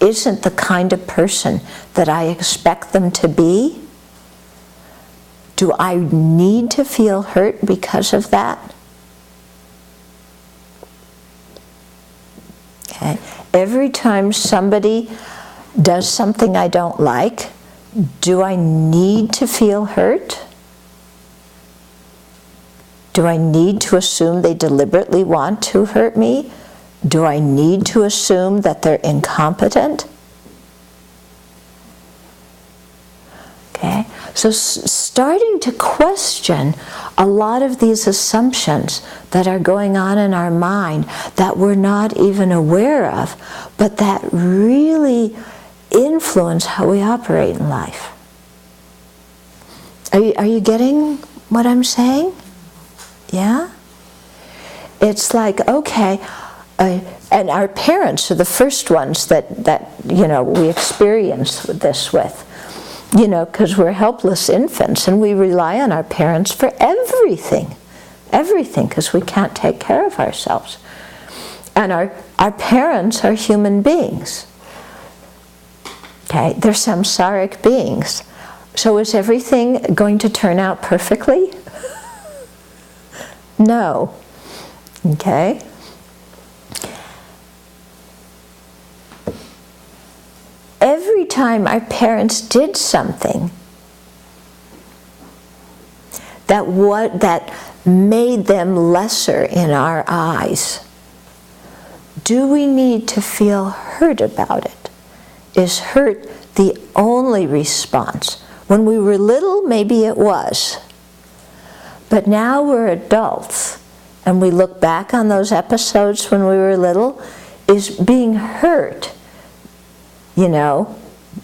isn't the kind of person that I expect them to be, do I need to feel hurt because of that? Okay? Every time somebody does something I don't like, do I need to feel hurt? Do I need to assume they deliberately want to hurt me? Do I need to assume that they're incompetent? Okay, so starting to question a lot of these assumptions that are going on in our mind that we're not even aware of, but that really influence how we operate in life. Are you getting what I'm saying? Yeah? It's like, okay, and our parents are the first ones that we experience this with. Because we're helpless infants and we rely on our parents for everything. Everything, because we can't take care of ourselves. And our parents are human beings. Okay, they're samsaric beings. So is everything going to turn out perfectly? No. Okay? Every time our parents did something that made them lesser in our eyes, do we need to feel hurt about it? Is hurt the only response? When we were little, maybe it was. But now we're adults, and we look back on those episodes when we were little, is being hurt.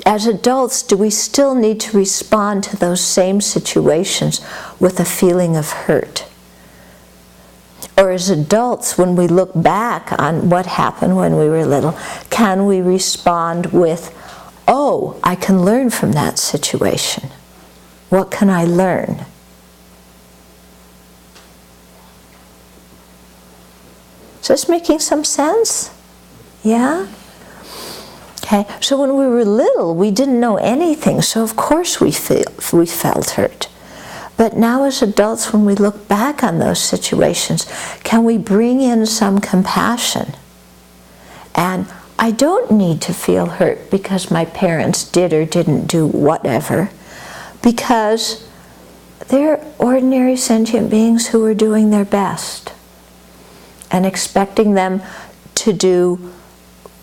As adults, do we still need to respond to those same situations with a feeling of hurt? Or as adults, when we look back on what happened when we were little, can we respond with, oh, I can learn from that situation. What can I learn? Is this making some sense? Yeah? Okay, so when we were little, we didn't know anything, so of course we felt hurt. But now as adults, when we look back on those situations, can we bring in some compassion? And I don't need to feel hurt because my parents did or didn't do whatever, because they're ordinary sentient beings who are doing their best. And expecting them to do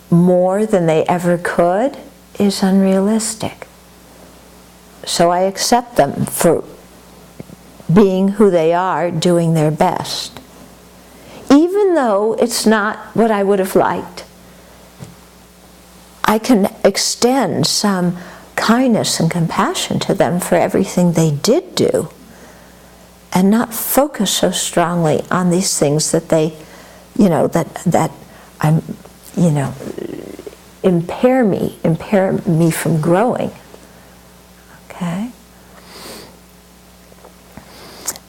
more than they ever could is unrealistic. So I accept them for being who they are, doing their best. Even though it's not what I would have liked, I can extend some kindness and compassion to them for everything they did do, and not focus so strongly on these things that they, that I'm, impair me from growing. Okay?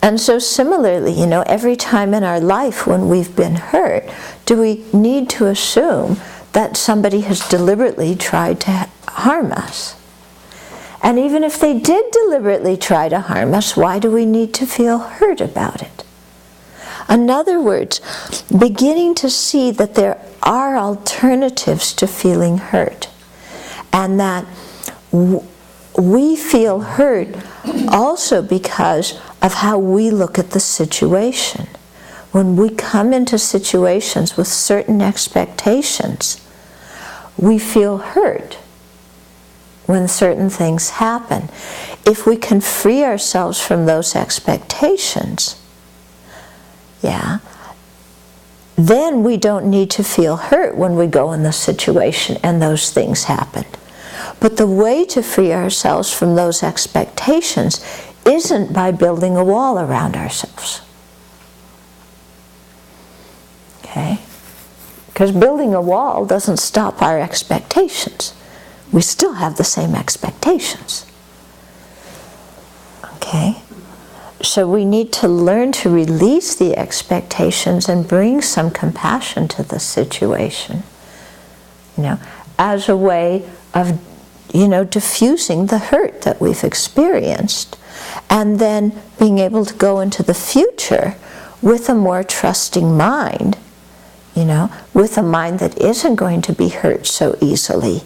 And so similarly, every time in our life when we've been hurt, do we need to assume that somebody has deliberately tried to harm us? And even if they did deliberately try to harm us, why do we need to feel hurt about it? In other words, beginning to see that there are alternatives to feeling hurt, and that we feel hurt also because of how we look at the situation. When we come into situations with certain expectations, we feel hurt when certain things happen. If we can free ourselves from those expectations, then we don't need to feel hurt when we go in the situation and those things happen. But the way to free ourselves from those expectations isn't by building a wall around ourselves. Okay? Because building a wall doesn't stop our expectations. We still have the same expectations. Okay? So we need to learn to release the expectations and bring some compassion to the situation, as a way of, diffusing the hurt that we've experienced, and then being able to go into the future with a more trusting mind, with a mind that isn't going to be hurt so easily.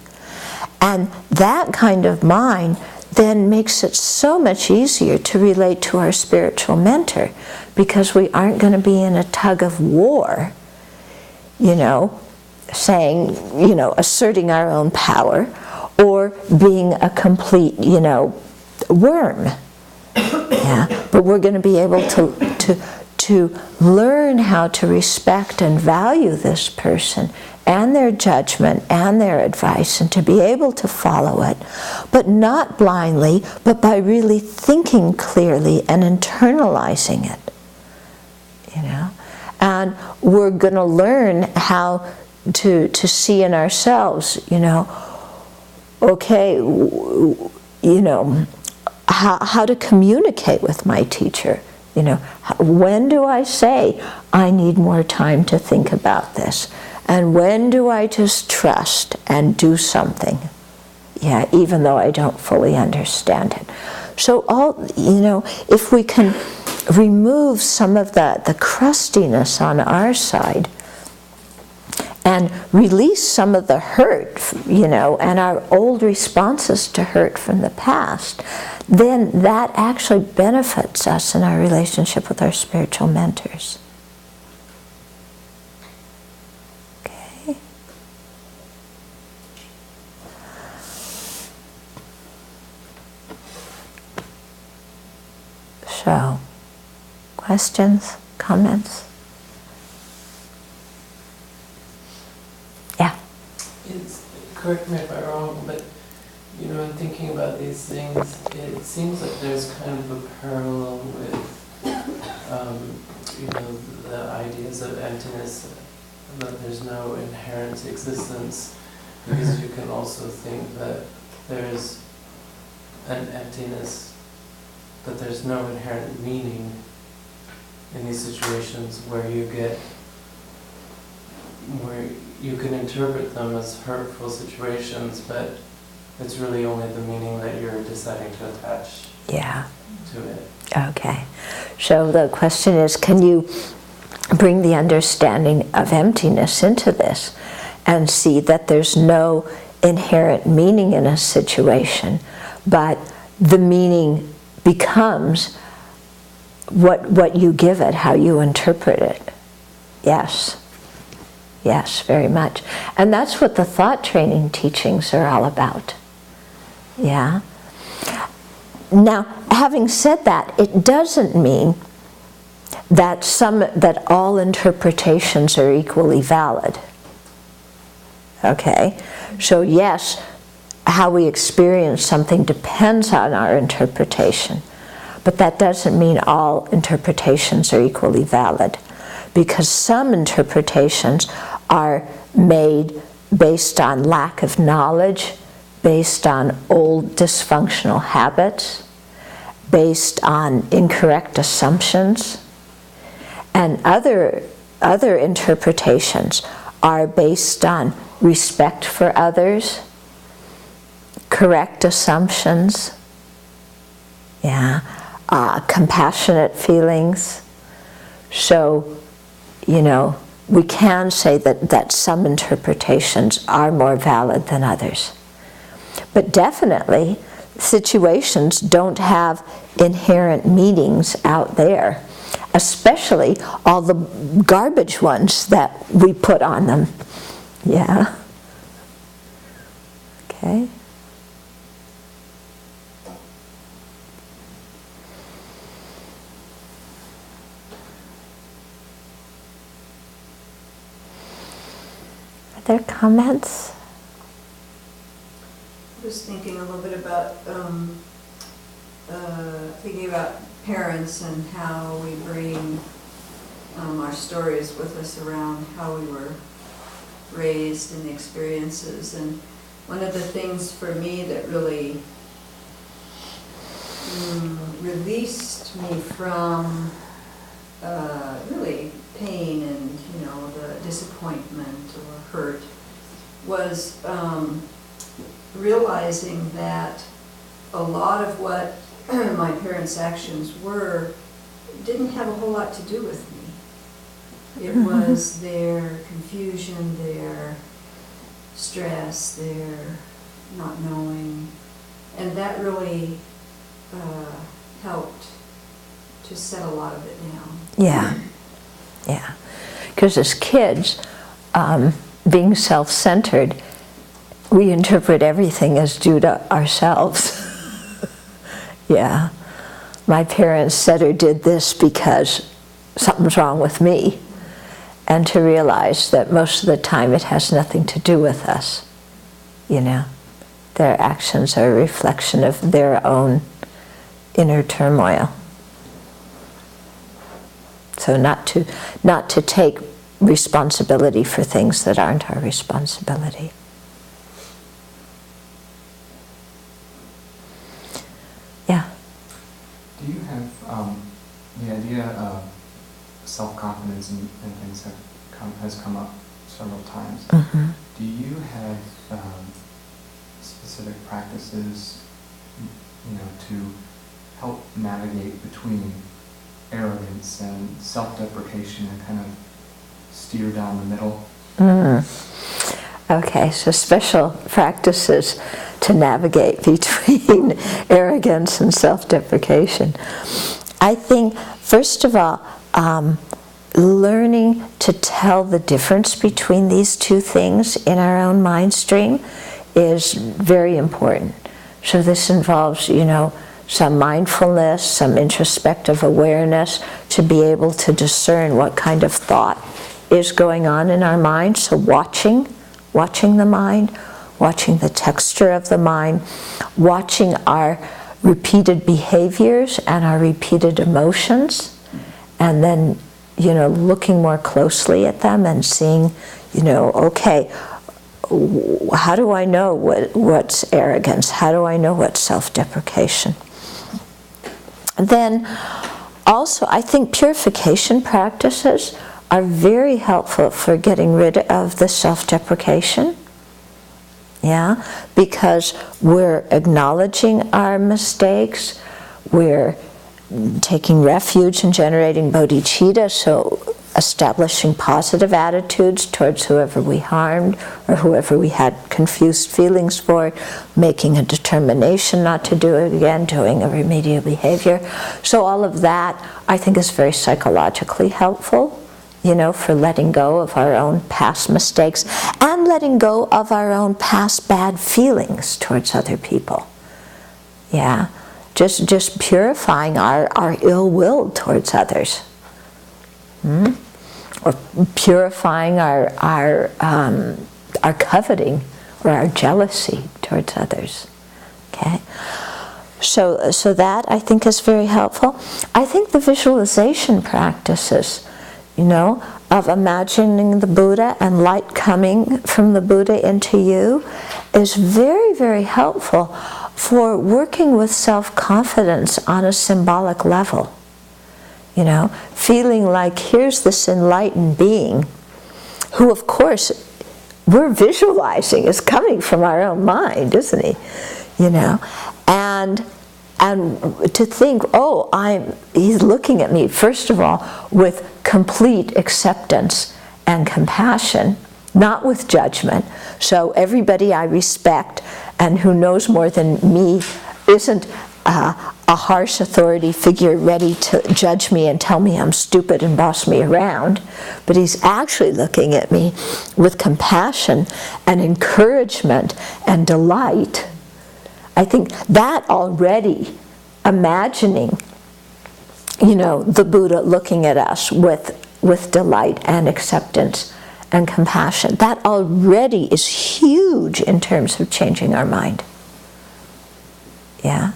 And that kind of mind then makes it so much easier to relate to our spiritual mentor, because we aren't going to be in a tug of war, saying, asserting our own power, or being a complete, worm. Yeah, but we're going to be able to learn how to respect and value this person and their judgment and their advice, and to be able to follow it, but not blindly, but by really thinking clearly and internalizing it. And we're going to learn how to see in ourselves, okay, how to communicate with my teacher. When do I say, I need more time to think about this? And when do I just trust and do something? Yeah, even though I don't fully understand it. So if we can remove some of the crustiness on our side, and release some of the hurt, and our old responses to hurt from the past, then that actually benefits us in our relationship with our spiritual mentors. Okay. So, questions, comments? Correct me if I'm wrong, but in thinking about these things, it seems like there's kind of a parallel with the ideas of emptiness, that there's no inherent existence, because you can also think that there's an emptiness, that there's no inherent meaning in these situations where you can interpret them as hurtful situations, but it's really only the meaning that you're deciding to attach to it. Okay. So the question is, can you bring the understanding of emptiness into this and see that there's no inherent meaning in a situation, but the meaning becomes what you give it, how you interpret it? Yes. Yes, very much. And that's what the thought training teachings are all about. Yeah? Now, having said that, it doesn't mean that all interpretations are equally valid. Okay? So yes, how we experience something depends on our interpretation. But that doesn't mean all interpretations are equally valid, because some interpretations are made based on lack of knowledge, based on old dysfunctional habits, based on incorrect assumptions, and other interpretations are based on respect for others, correct assumptions, compassionate feelings. So, we can say that some interpretations are more valid than others. But definitely, situations don't have inherent meanings out there, especially all the garbage ones that we put on them. Yeah? Okay. Other comments? I was thinking a little bit about thinking about parents and how we bring our stories with us around how we were raised and the experiences. And one of the things for me that really released me from really pain and the disappointment or hurt was realizing that a lot of what my parents' actions were didn't have a whole lot to do with me. It was their confusion, their stress, their not knowing, and that really helped to set a lot of it down. Yeah, yeah. Because as kids, being self-centered, we interpret everything as due to ourselves. Yeah. My parents said or did this because something's wrong with me. And to realize that most of the time it has nothing to do with us. You know, their actions are a reflection of their own inner turmoil. So not to take responsibility for things that aren't our responsibility. Yeah. Do you have the idea of self-confidence and things has come up several times? Mm-hmm. Do you have specific practices, to help navigate between arrogance and self-deprecation and kind of steer down the middle? Okay, so special practices to navigate between arrogance and self-deprecation. I think, first of all, learning to tell the difference between these two things in our own mind stream is very important. So this involves, some mindfulness, some introspective awareness to be able to discern what kind of thought is going on in our mind. So watching the mind, watching the texture of the mind, watching our repeated behaviors and our repeated emotions, and then, looking more closely at them and seeing, okay, how do I know what's arrogance? How do I know what's self-deprecation? And then also, I think purification practices are very helpful for getting rid of the self-deprecation. Yeah, because we're acknowledging our mistakes, we're taking refuge in generating bodhicitta, so establishing positive attitudes towards whoever we harmed or whoever we had confused feelings for, making a determination not to do it again, doing a remedial behavior. So all of that, I think, is very psychologically helpful, for letting go of our own past mistakes and letting go of our own past bad feelings towards other people. Yeah, just purifying our ill will towards others. Or purifying our coveting or our jealousy towards others. Okay, so that, I think, is very helpful. I think the visualization practices, of imagining the Buddha and light coming from the Buddha into you is very, very helpful for working with self-confidence on a symbolic level. Feeling like here's this enlightened being who, of course, we're visualizing is coming from our own mind, isn't he? And to think, he's looking at me, first of all, with complete acceptance and compassion, not with judgment. So everybody I respect and who knows more than me isn't a harsh authority figure ready to judge me and tell me I'm stupid and boss me around, but he's actually looking at me with compassion and encouragement and delight. I think that already, imagining, the Buddha looking at us with delight and acceptance and compassion, that already is huge in terms of changing our mind. Yeah?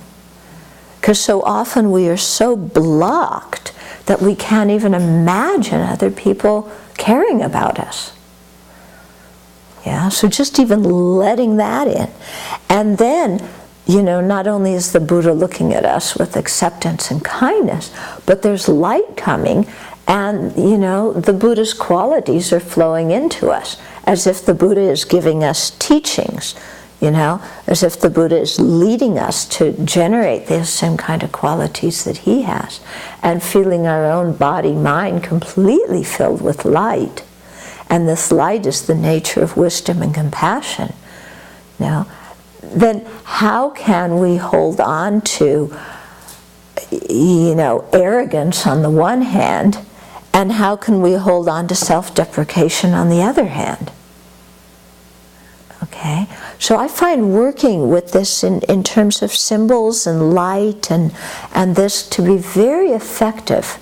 Because so often we are so blocked that we can't even imagine other people caring about us. Yeah, so just even letting that in. And then, not only is the Buddha looking at us with acceptance and kindness, but there's light coming, and, the Buddha's qualities are flowing into us, as if the Buddha is giving us teachings, you know, as if the Buddha is leading us to generate the same kind of qualities that he has, and feeling our own body, mind completely filled with light. And this light is the nature of wisdom and compassion. Now, then how can we hold on to, you know, arrogance on the one hand, and how can we hold on to self-deprecation on the other hand? Okay, so I find working with this in terms of symbols and light and this to be very effective.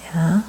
Yeah.